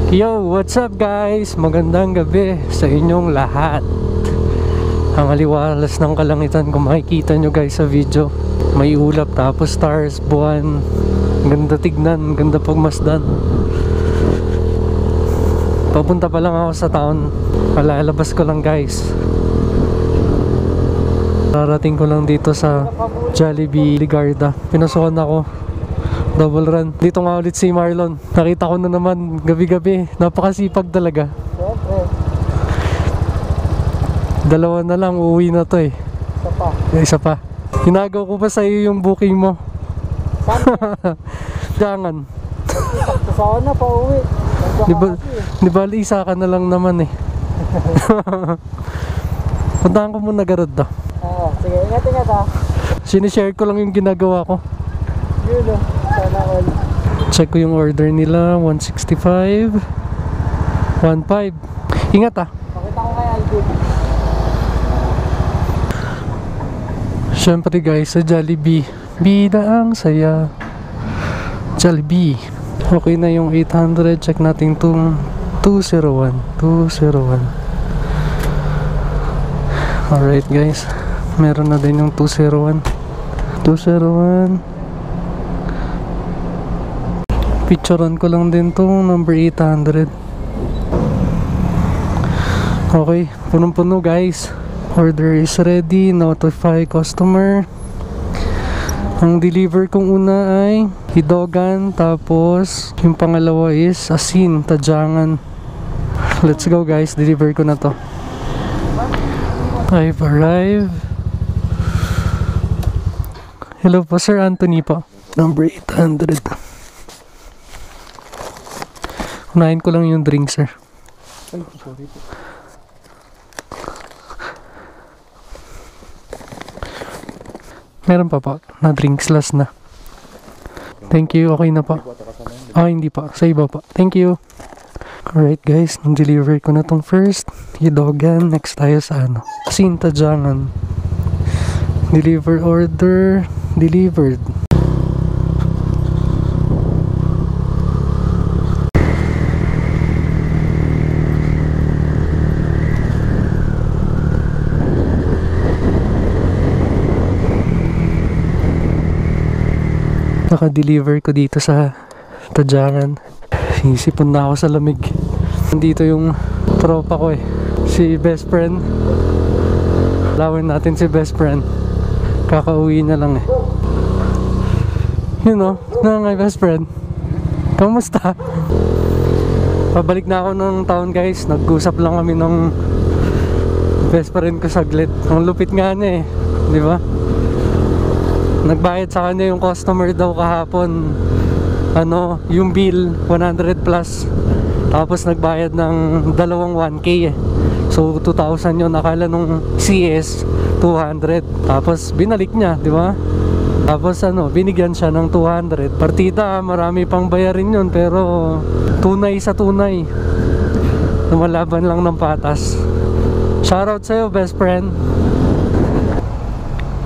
Yo, what's up guys? Magandang gabi sa inyong lahat. Ang aliwalas ng kalangitan, kung makikita nyo guys sa video, may ulap tapos stars, buwan. Ganda tignan, ganda pagmasdan. Papunta pa lang ako sa town. Palalabas ko lang guys. Darating ko lang dito sa Jollibee Ligarda. Pinasukan ako, double run. Dito nga ulit si Marlon. Nakita ko na naman gabi-gabi. Napakasipag talaga. Dalawa na lang, uuwi na to eh. Isa pa. Isa pa. Hinagaw ko pa sa iyo yung booking mo. Jangan. Saan na pa uwi? Di ba isa ka na lang naman eh. Puntahan ko muna garod to. Oo, sige, ingat ha. Sinishare ko lang yung ginagawa ko. Yun o, sana all. Check ko yung order nila, 165 15. Ingat ah. Pakita ko kay Alvin. Syempre guys, sa Jollibee, bida ang saya. Jollibee. Okay na yung 800. Check natin itong 201. Alright guys, meron na din yung 201. Picturean ko lang din itong number 800. Okay, punong-puno guys. Order is ready. Notify customer. Ang deliver kong una ay hidogan, tapos yung pangalawa is asin, tajangan. Let's go guys, deliver ko na to. I've arrived. Hello po, Sir Anthony po. Number 800. Unahin ko lang yung drink, sir. Ay, sorry po. Meron pa po, na drinks last na. Thank you, okay na po. Hindi pa, sa iba po. Thank you. Alright guys, nang-deliver ko na tong first hidogan. Next tayo sa asin, tajangan. Deliver order, delivered. Naka-deliver ko dito sa tajangan. Sisipon na ako sa lamig. Nandito yung tropa ko eh, si best friend. Lawin natin si best friend. Kakauwi na lang eh. You know, my best friend. Kamusta? Pabalik na ako ng town guys. Nag-usap lang kami ng best friend ko saglit. Ang lupit nga niya eh, di ba? Nagbayad sa kanya yung customer daw kahapon. Yung bill 100 plus. Tapos nagbayad ng dalawang 1K eh. So 2,000 yun. Akala nung CS 200. Tapos binalik niya, di ba? Tapos binigyan siya ng 200. Partida, marami pang bayarin yun, pero tunay sa tunay. Lumalaban lang ng patas. Shoutout sa'yo, best friend.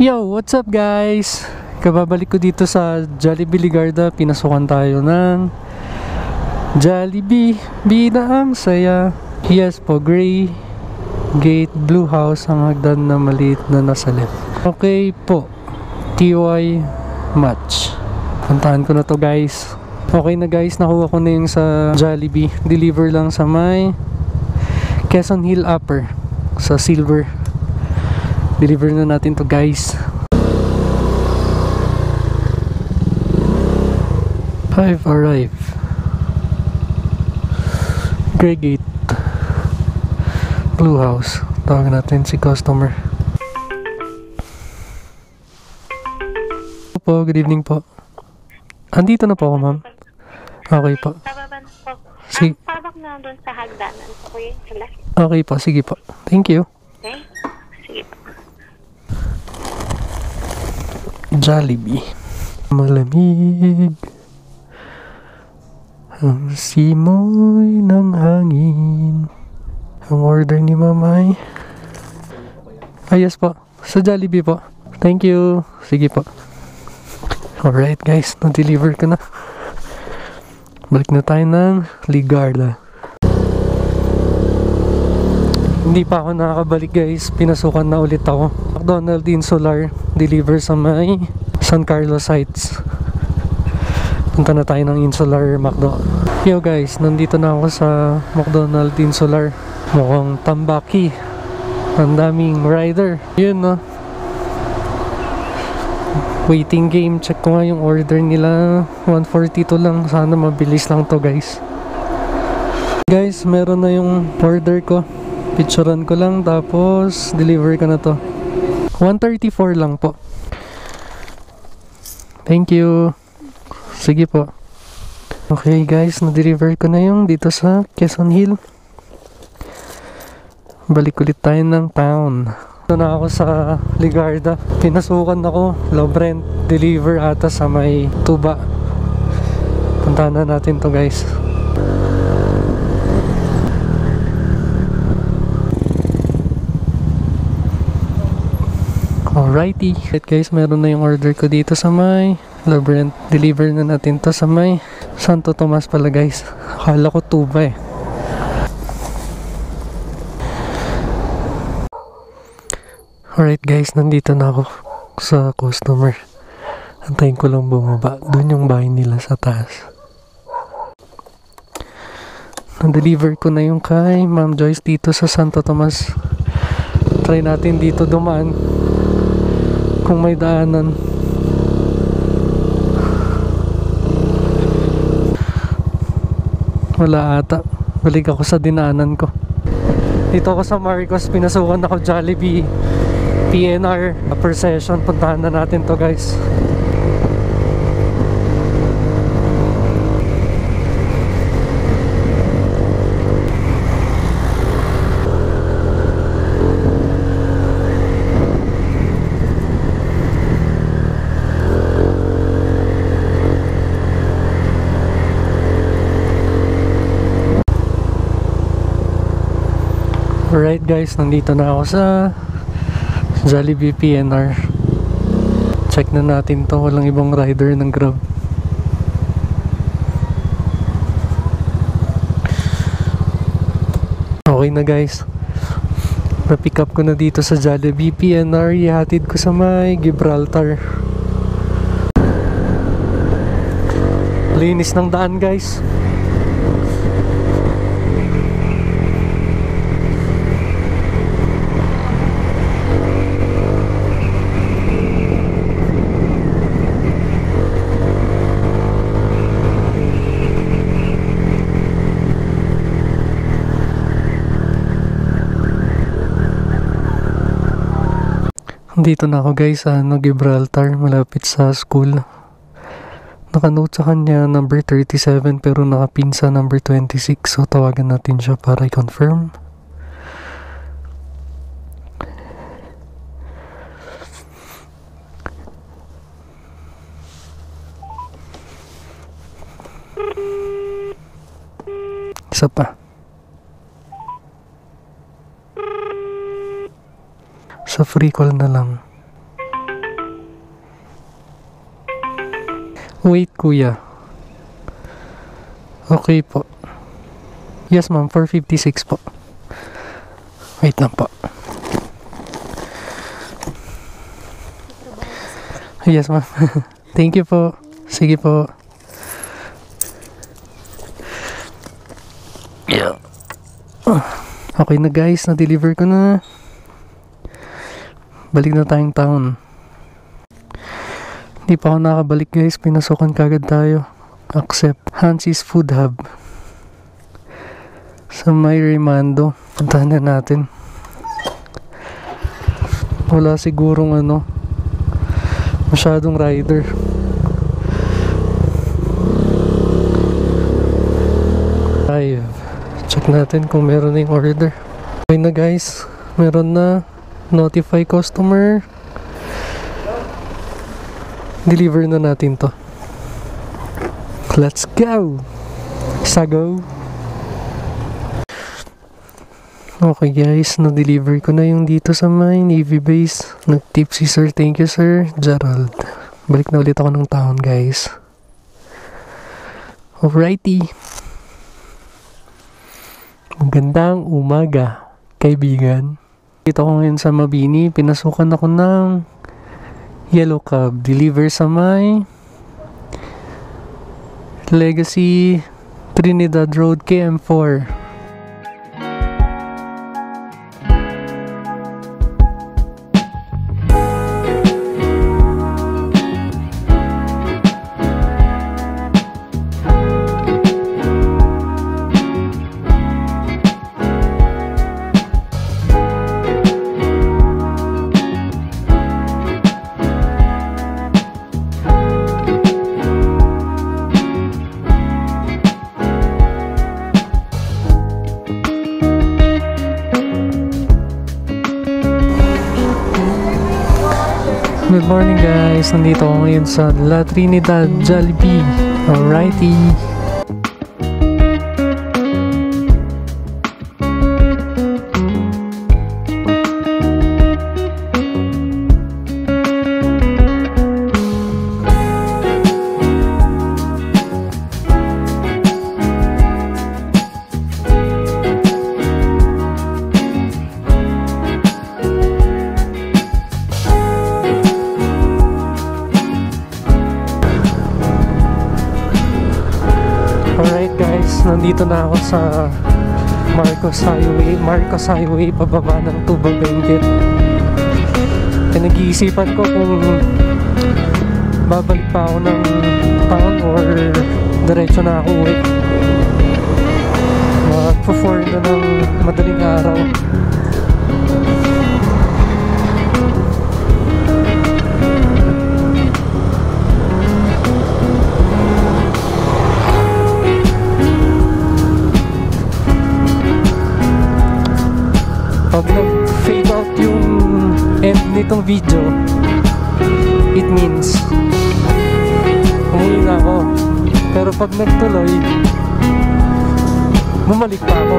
Yo, what's up guys? Kababalik ko dito sa Jollibee Ligarda. Pinasukan tayo ng Jollibee, bida ang saya. Yes po, gray gate, blue house, ang hagdan na maliit na nasa left. Okay po, TY match. Puntahan ko na to guys. Okay na guys, nakuha ko na yung sa Jollibee. Deliver lang sa may Quezon Hill Upper, sa Silver. Deliver na natin to guys. 5 arrive. Gray gate, blue house. Tawagan natin si customer. Po, good evening po. Andito na po ako, ma'am. Okay po. Pababan po. Sige. Pabak na doon sa hagdanan po kuya. Okay po, sige po. Thank you. Okay? Sige po. Jollibee. Malamig ang simoy ng hangin. Ang order ni mamay. Yes po, sa Jollibee po. Thank you. Sige po. Alright guys, na-deliver ko na. Balik na tayo ng Ligarda. Hindi pa ako nakakabalik guys. Pinasukan na ulit ako. McDonald's Insular. Deliver sa may San Carlos Heights. Punta na tayo ng Insular McDo. Yo guys, nandito na ako sa McDonald's Insular. Mukhang tambaki. Ang daming rider. Yun no. Waiting game. Check ko nga yung order nila. 142 lang. Sana mabilis lang to guys. Guys, meron na yung order ko. Picturean ko lang. Tapos, deliver ko na to. 134 lang po. Thank you. Sige po. Okay guys, na-deliver ko na yung dito sa Quezon Hill. Balik ulit tayo ng town. Ito na ako sa Ligarda. Pinasukan ako. Love rent. Deliver ata sa may Tuba. Puntahan na natin to guys. Alrighty. Right guys, meron na yung order ko dito sa may Love rent. Deliver na natin to sa may Santo Tomas pala guys. Akala ko Tuba eh. Alright guys, nandito na ako sa customer. Antayin ko lang bumaba. Doon yung bahay nila sa taas. Na-deliver ko na yung kay Ma'am Joyce dito sa Santo Tomas. Try natin dito dumaan. Kung may daanan. Wala ata. Balik ako sa dinaanan ko. Dito ako sa Marcos. Pinasukan ako Jollibee PNR per session. Puntahan na natin to guys. Alright guys, nandito na ako sa Jollibee PNR. Check na natin to. Walang ibang rider ng Grab. Okay na guys. Na-pick up ko na dito sa Jollibee PNR. Ihatid ko sa may Gibraltar. Linis ng daan guys. Dito na ako guys sa Gibraltar, malapit sa school. Nakanote sa kanya number 37 pero nakapin sa number 26. So tawagan natin siya para i-confirm. Isa pa. Sa free call na lang. Wait kuya. Okay po. Yes ma'am, 456 po. Wait lang po. Yes ma'am. Thank you po. Sige po. Yeah. Okay na guys, na-deliver ko na. Balik na tayong town. Hindi pa ako nakabalik guys. Pinasukan kagad tayo. Accept. Hansi's Food Hub. Sa may Raymando. Puntahan na natin. Wala sigurong masyadong rider. Ay, check natin kung meron na yung order. Okay na guys. Meron na. Notify customer. Deliver na natin to. Let's go! Sago! Okay guys, na-deliver ko na yung dito sa my Navy base. Nag-tip si sir. Thank you sir Gerald. Balik na ulit ako ng town guys. Alrighty. Magandang umaga. kaibigan. Dito ko ngayon sa Mabini, pinasukan ako ng Yellow Cab. Deliver sa may Legacy Trinidad Road KM4. Good morning guys, nandito ako ngayon sa La Trinidad Jollibee. Alrighty. Alright guys, nandito na ako sa Marcos Highway, pababa ng Tuba Benguet. Nag-iisipan ko kung babalik pa ako ng town or diretso na ako uwi. Mag-4 na ng madaling araw. Pag nag-fade out yung end nitong video, it means umuwi na ako. Pero pag nagtuloy, bumalik pa ako.